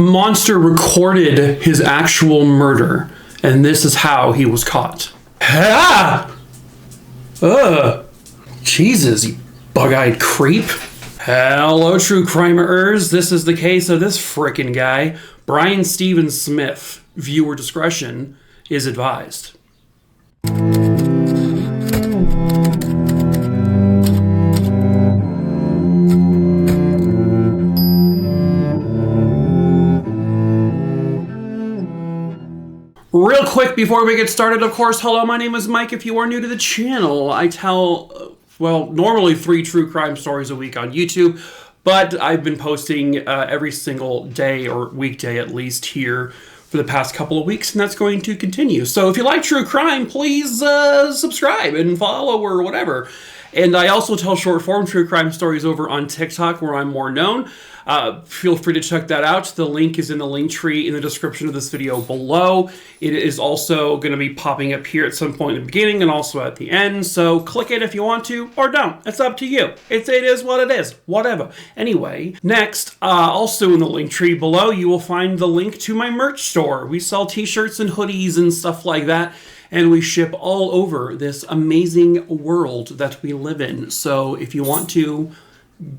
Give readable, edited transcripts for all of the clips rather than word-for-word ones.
A monster recorded his actual murder, and this is how he was caught. Ah! Ugh. Jesus, you bug-eyed creep. Hello, true crimeers. This is the case of this frickin' guy, Brian Stephen Smith. Viewer discretion is advised. Real quick before we get started, of course, hello, my name is Mike. If you are new to the channel, I tell, normally 3 true crime stories a week on YouTube, but I've been posting every single day or weekday at least here for the past couple of weeks, and that's going to continue. So if you like true crime, please subscribe and follow or whatever. And I also tell short form true crime stories over on TikTok where I'm more known. Feel free to check that out. The link is in the link tree in the description of this video below. It is also going to be popping up here at some point in the beginning and also at the end. So click it if you want to or don't. It's up to you. It is what it is. Whatever. Anyway, next, also in the link tree below, you will find the link to my merch store. We sell t-shirts and hoodies and stuff like that. And we ship all over this amazing world that we live in. So if you want to,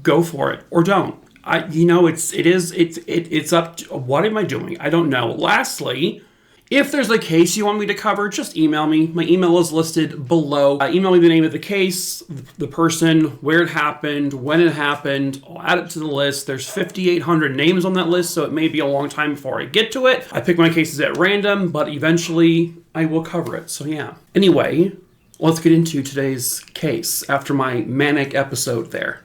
go for it or don't. It's up to, what am I doing? I don't know. Lastly, if there's a case you want me to cover, just email me. My email is listed below. Email me the name of the case, the person, where it happened, when it happened. I'll add it to the list. There's 5,800 names on that list, so it may be a long time before I get to it. I pick my cases at random, but eventually I will cover it. So yeah. Anyway, let's get into today's case after my manic episode there.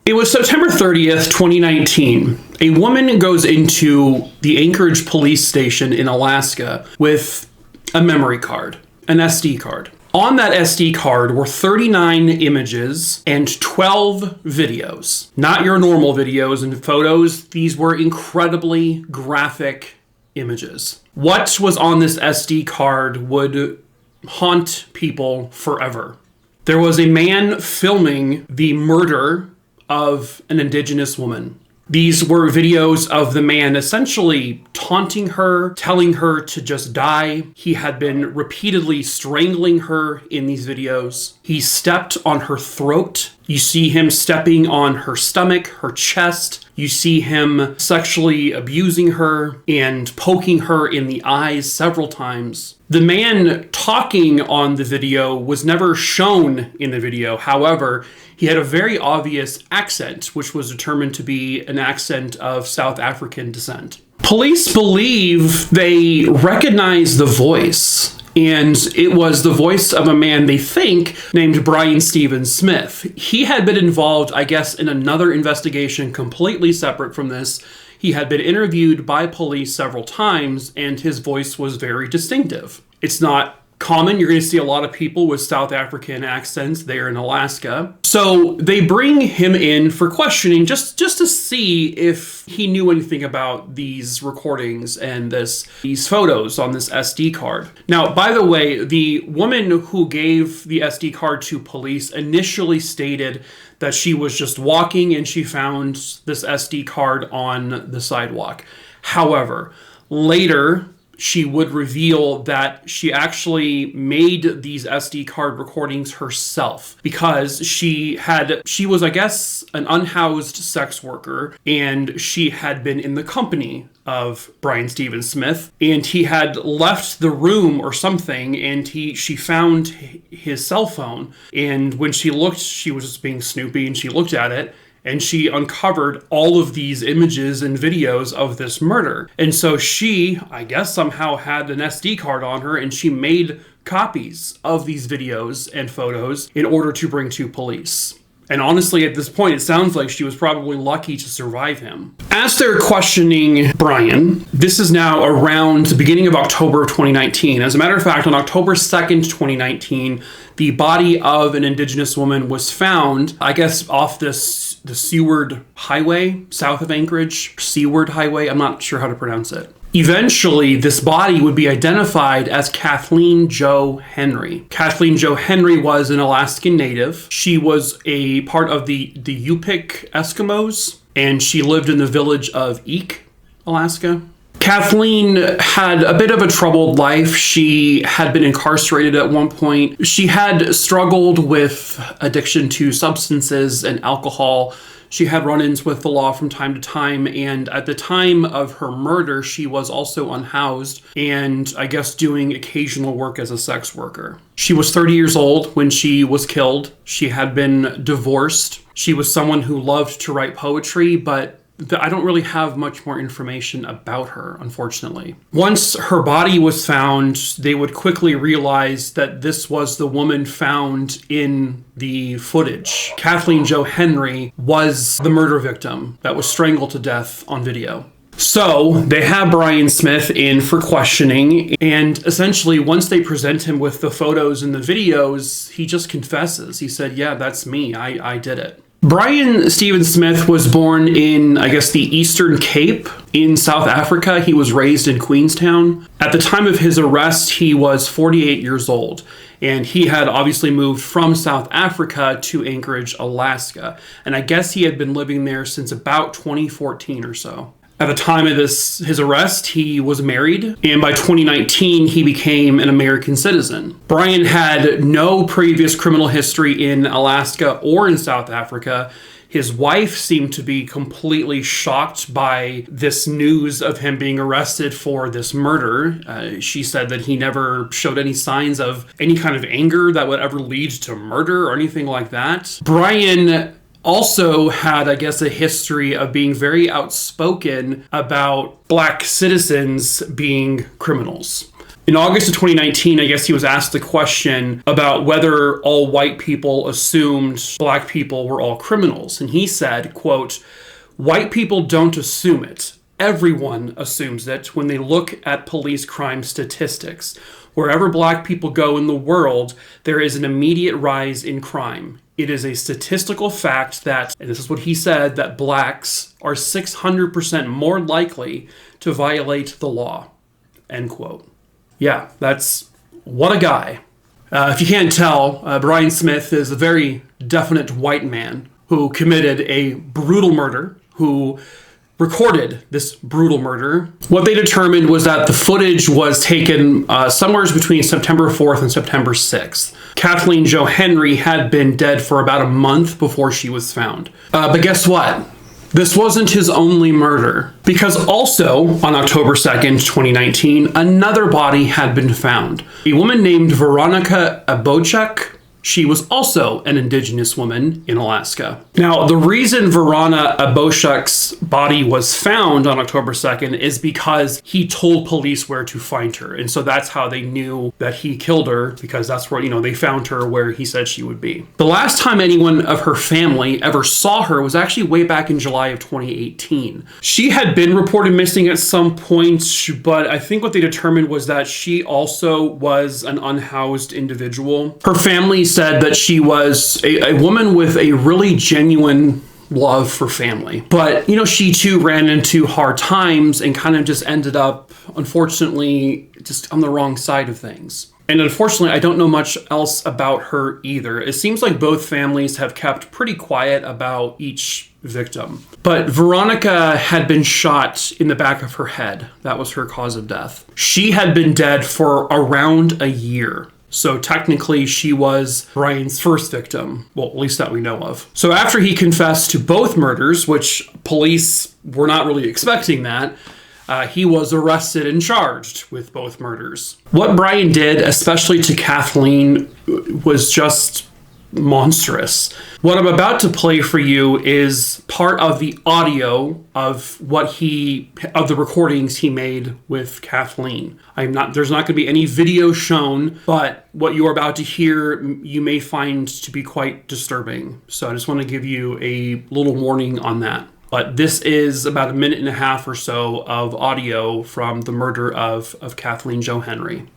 It was September 30th, 2019. A woman goes into the Anchorage police station in Alaska with a memory card, an SD card. On that SD card were 39 images and 12 videos. Not your normal videos and photos. These were incredibly graphic images. What was on this SD card would haunt people forever. There was a man filming the murder of an indigenous woman. These were videos of the man essentially taunting her, telling her to just die. He had been repeatedly strangling her in these videos. He stepped on her throat. You see him stepping on her stomach, her chest. You see him sexually abusing her and poking her in the eyes several times. The man talking on the video was never shown in the video. However, he had a very obvious accent, which was determined to be an accent of South African descent. Police believe they recognize the voice, and it was the voice of a man they think named Brian Stephen Smith. He had been involved, I guess, in another investigation completely separate from this. He had been interviewed by police several times, and his voice was very distinctive. It's not common. You're going to see a lot of people with South African accents there in Alaska. So they bring him in for questioning just to see if he knew anything about these recordings and these photos on this SD card. Now, by the way, the woman who gave the SD card to police initially stated that she was just walking and she found this SD card on the sidewalk. However, later, she would reveal that she actually made these SD card recordings herself because she was, I guess, an unhoused sex worker, and she had been in the company of Brian Stephen Smith, and he had left the room or something, and she found his cell phone, and when she looked, she was just being snoopy, and she looked at it, and she uncovered all of these images and videos of this murder. And so she, I guess, somehow had an SD card on her, and she made copies of these videos and photos in order to bring to police. And honestly, at this point, it sounds like she was probably lucky to survive him. As they're questioning Brian, this is now around the beginning of October of 2019. As a matter of fact, on October 2nd, 2019, the body of an indigenous woman was found, I guess, off the Seward Highway, south of Anchorage. Seward Highway, I'm not sure how to pronounce it. Eventually, this body would be identified as Kathleen Jo Henry. Kathleen Jo Henry was an Alaskan native. She was a part of the Yupik Eskimos, and she lived in the village of Eek. Alaska. Kathleen had a bit of a troubled life. She had been incarcerated at one point. She had struggled with addiction to substances and alcohol. She had run-ins with the law from time to time, and at the time of her murder, she was also unhoused and, I guess, doing occasional work as a sex worker. She was 30 years old when she was killed. She had been divorced. She was someone who loved to write poetry, but I don't really have much more information about her, unfortunately. Once her body was found, they would quickly realize that this was the woman found in the footage. Kathleen Jo Henry was the murder victim that was strangled to death on video. So they have Brian Smith in for questioning, and essentially once they present him with the photos and the videos, he just confesses. He said, yeah, that's me. I did it. Brian Stephen Smith was born in, I guess, the Eastern Cape in South Africa. He was raised in Queenstown. At the time of his arrest, he was 48 years old, and he had obviously moved from South Africa to Anchorage, Alaska. And I guess he had been living there since about 2014 or so. At the time of his arrest, he was married, and by 2019, he became an American citizen. Brian had no previous criminal history in Alaska or in South Africa. His wife seemed to be completely shocked by this news of him being arrested for this murder. She said that he never showed any signs of any kind of anger that would ever lead to murder or anything like that. Brian also had, I guess, a history of being very outspoken about Black citizens being criminals. In August of 2019, I guess he was asked the question about whether all white people assumed Black people were all criminals. And he said, quote, "White people don't assume it. Everyone assumes it when they look at police crime statistics. Wherever Black people go in the world, there is an immediate rise in crime. It is a statistical fact that," and this is what he said, "that Blacks are 600% more likely to violate the law." End quote. Yeah, what a guy. If you can't tell, Brian Smith is a very definite white man who committed a brutal murder, who recorded this brutal murder. What they determined was that the footage was taken somewhere between September 4th and September 6th. Kathleen Jo Henry had been dead for about a month before she was found. But guess what? This wasn't his only murder, because also on October 2nd, 2019, another body had been found. A woman named Veronica Abouchuk. She was also an indigenous woman in Alaska. Now, the reason Veronica Abouchuk's body was found on October 2nd is because he told police where to find her. And so that's how they knew that he killed her, because that's where, they found her where he said she would be. The last time anyone of her family ever saw her was actually way back in July of 2018. She had been reported missing at some point, but I think what they determined was that she also was an unhoused individual. Her family said that she was a woman with a really genuine love for family. But, she too ran into hard times and kind of just ended up, unfortunately, just on the wrong side of things. And unfortunately, I don't know much else about her either. It seems like both families have kept pretty quiet about each victim. But Veronica had been shot in the back of her head. That was her cause of death. She had been dead for around a year. So technically, she was Brian's first victim. Well, at least that we know of. So after he confessed to both murders, which police were not really expecting that, he was arrested and charged with both murders. What Brian did, especially to Kathleen, was just monstrous. What I'm about to play for you is part of the audio of the recordings he made with Kathleen. There's not going to be any video shown, but what you're about to hear you may find to be quite disturbing. So I just want to give you a little warning on that. But this is about a minute and a half or so of audio from the murder of Kathleen Jo Henry.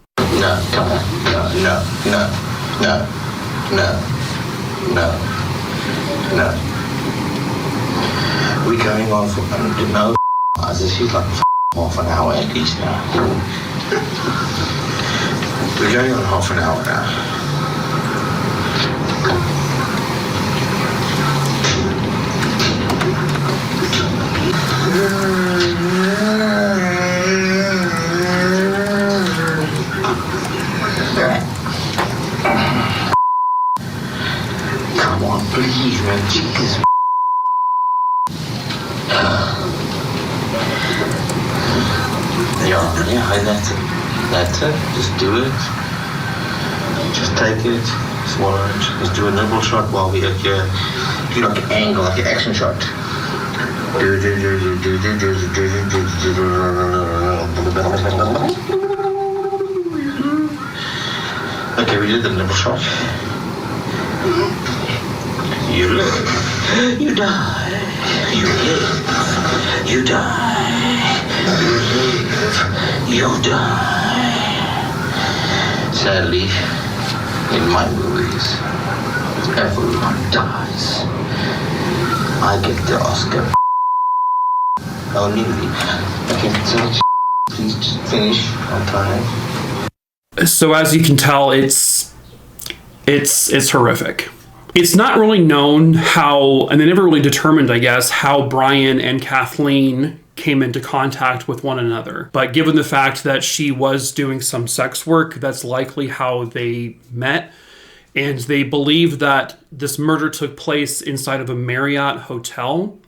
No. We're going on for no as if she's like half an hour at least now. We're going on half an hour now. Yeah, that's it. Just do it. Just take it. Swallow it. Just do a nibble shot while we like your angle, like your action shot. Okay, we did the nibble shot. You live. You die. You live. You die. You live. You die. Sadly, in my movies, everyone dies. I get the Oscar. Oh, nearly. Okay, so please just finish on time. So as you can tell, it's horrific. It's not really known how, and they never really determined, I guess, how Brian and Kathleen came into contact with one another. But given the fact that she was doing some sex work, that's likely how they met. And they believe that this murder took place inside of a Marriott hotel,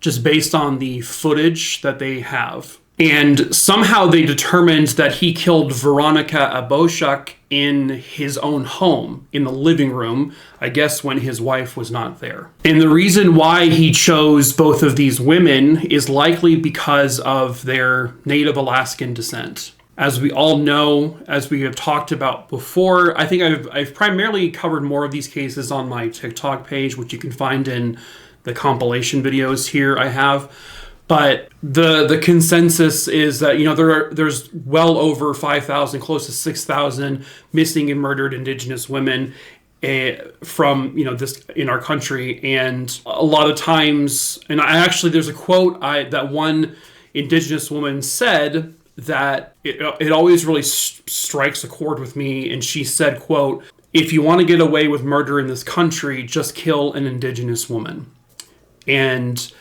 just based on the footage that they have. And somehow they determined that he killed Veronica Abouchuk in his own home, in the living room, I guess when his wife was not there. And the reason why he chose both of these women is likely because of their Native Alaskan descent. As we all know, as we have talked about before, I think I've primarily covered more of these cases on my TikTok page, which you can find in the compilation videos here I have. But the consensus is that, there's well over 5,000, close to 6,000 missing and murdered Indigenous women from, this in our country. And a lot of times, and there's a quote that one Indigenous woman said that it always really strikes a chord with me. And she said, quote, "If you want to get away with murder in this country, just kill an Indigenous woman." And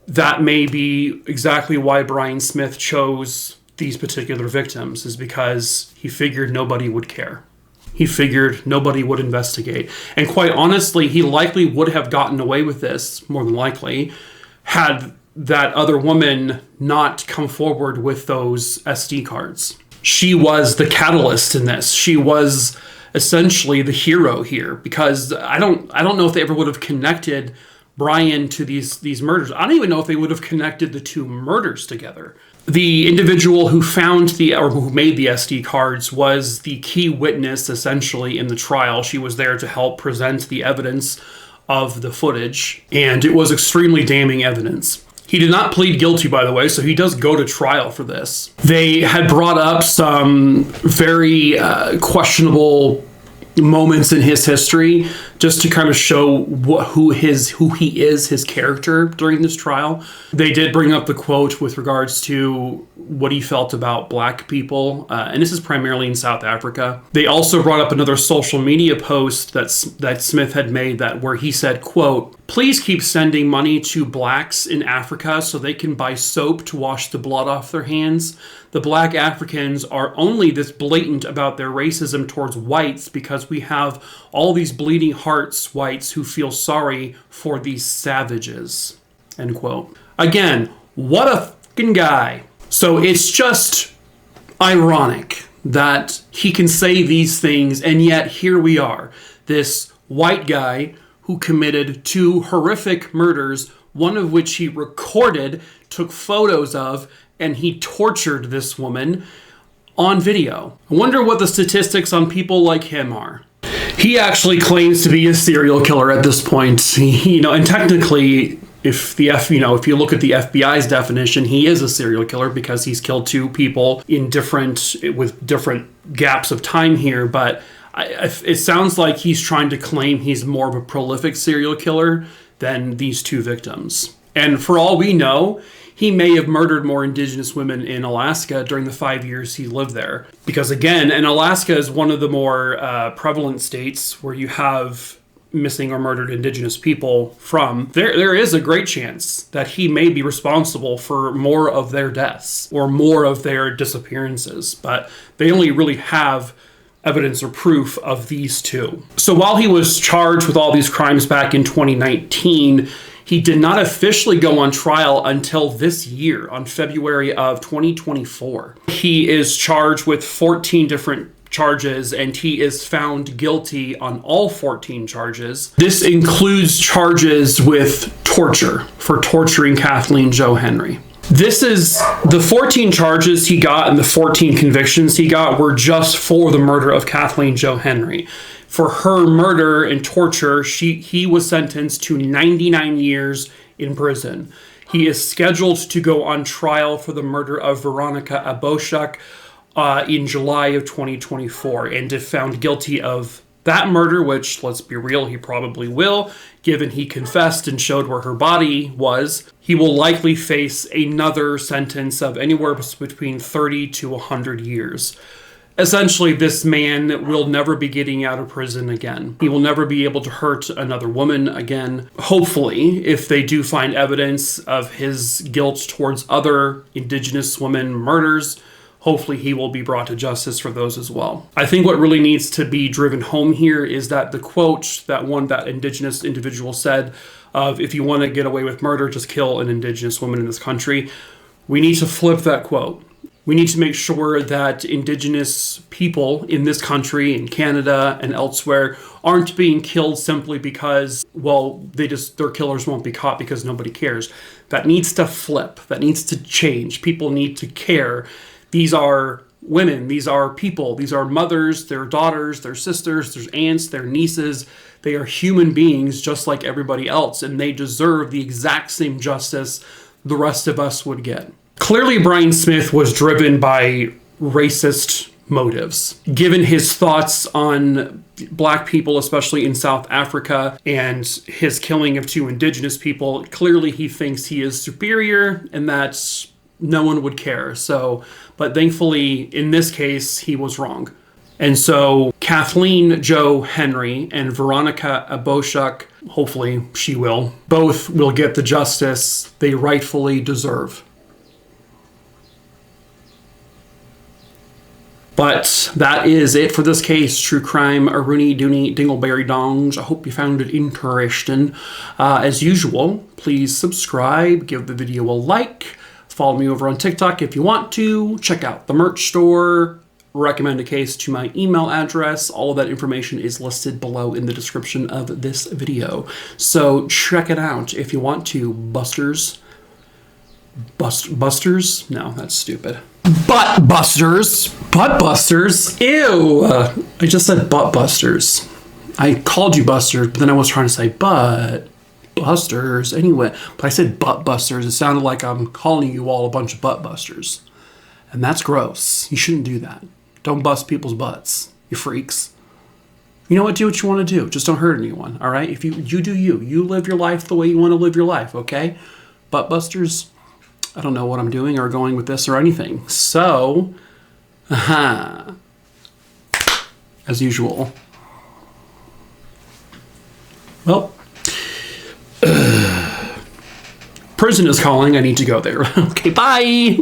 that may be exactly why Brian Smith chose these particular victims, is because he figured nobody would care. He figured nobody would investigate. And quite honestly, he likely would have gotten away with this, more than likely, had that other woman not come forward with those SD cards. She was the catalyst in this. She was essentially the hero here, because I don't know if they ever would have connected Brian to these murders. I don't even know if they would have connected the two murders together. The individual who who made the SD cards was the key witness essentially in the trial. She was there to help present the evidence of the footage, and it was extremely damning evidence. He did not plead guilty, by the way, so he does go to trial for this. They had brought up some very questionable moments in his history, just to kind of show who he is, his character during this trial. They did bring up the quote with regards to what he felt about black people, and this is primarily in South Africa. They also brought up another social media post that Smith had made where he said, quote, "Please keep sending money to blacks in Africa so they can buy soap to wash the blood off their hands. The black Africans are only this blatant about their racism towards whites because we have all these bleeding hearts whites who feel sorry for these savages." End quote. Again, what a fucking guy. So it's just ironic that he can say these things, and yet here we are, this white guy who committed two horrific murders, one of which he recorded, took photos of, and he tortured this woman on video. I wonder what the statistics on people like him are. He actually claims to be a serial killer at this point. And technically, if you look at the FBI's definition, he is a serial killer because he's killed two people with different gaps of time here. But it sounds like he's trying to claim he's more of a prolific serial killer than these two victims. And for all we know, he may have murdered more Indigenous women in Alaska during the 5 years he lived there. Because again, and Alaska is one of the more prevalent states where you have missing or murdered Indigenous people from. There is a great chance that he may be responsible for more of their deaths or more of their disappearances. But they only really have evidence or proof of these two. So while he was charged with all these crimes back in 2019, He did not officially go on trial until this year, on February of 2024. He is charged with 14 different charges, and he is found guilty on all 14 charges. This includes charges with torture, for torturing Kathleen Jo Henry. This is the 14 charges he got, and the 14 convictions he got were just for the murder of Kathleen Jo Henry. For her murder and torture, he was sentenced to 99 years in prison. He is scheduled to go on trial for the murder of Veronica Abouchuk in July of 2024. And if found guilty of that murder, which, let's be real, he probably will, given he confessed and showed where her body was, he will likely face another sentence of anywhere between 30 to 100 years. Essentially, this man will never be getting out of prison again. He will never be able to hurt another woman again. Hopefully, if they do find evidence of his guilt towards other indigenous women murders, hopefully he will be brought to justice for those as well. I think what really needs to be driven home here is that the quote that indigenous individual said of, if you want to get away with murder, just kill an indigenous woman in this country. We need to flip that quote. We need to make sure that indigenous people in this country, in Canada and elsewhere, aren't being killed simply because, well, their killers won't be caught because nobody cares. That needs to flip. That needs to change. People need to care. These are women. These are people. These are mothers, their daughters, their sisters, their aunts, their nieces. They are human beings just like everybody else, and they deserve the exact same justice the rest of us would get. Clearly, Brian Smith was driven by racist motives. Given his thoughts on black people, especially in South Africa, and his killing of 2 indigenous people, clearly he thinks he is superior and that no one would care. But thankfully, in this case, he was wrong. And so Kathleen Jo Henry and Veronica Abouchuk, hopefully she will, both will get the justice they rightfully deserve. But that is it for this case. True crime, a Rooney Dooney Dingleberry Dongs. I hope you found it interesting. As usual, please subscribe, give the video a like, follow me over on TikTok if you want to, check out the merch store, recommend a case to my email address. All of that information is listed below in the description of this video. So check it out if you want to, busters. Busters? No, that's stupid. Butt busters. Butt busters. Ew. I just said butt busters. I called you busters, but then I was trying to say butt busters anyway. But I said butt busters. It sounded like I'm calling you all a bunch of butt busters. And that's gross. You shouldn't do that. Don't bust people's butts, you freaks. You know what? Do what you want to do. Just don't hurt anyone, all right? If you do you. You live your life the way you want to live your life, okay? Butt busters, I don't know what I'm doing or going with this or anything. So, as usual. Well, prison is calling. I need to go there. Okay, bye.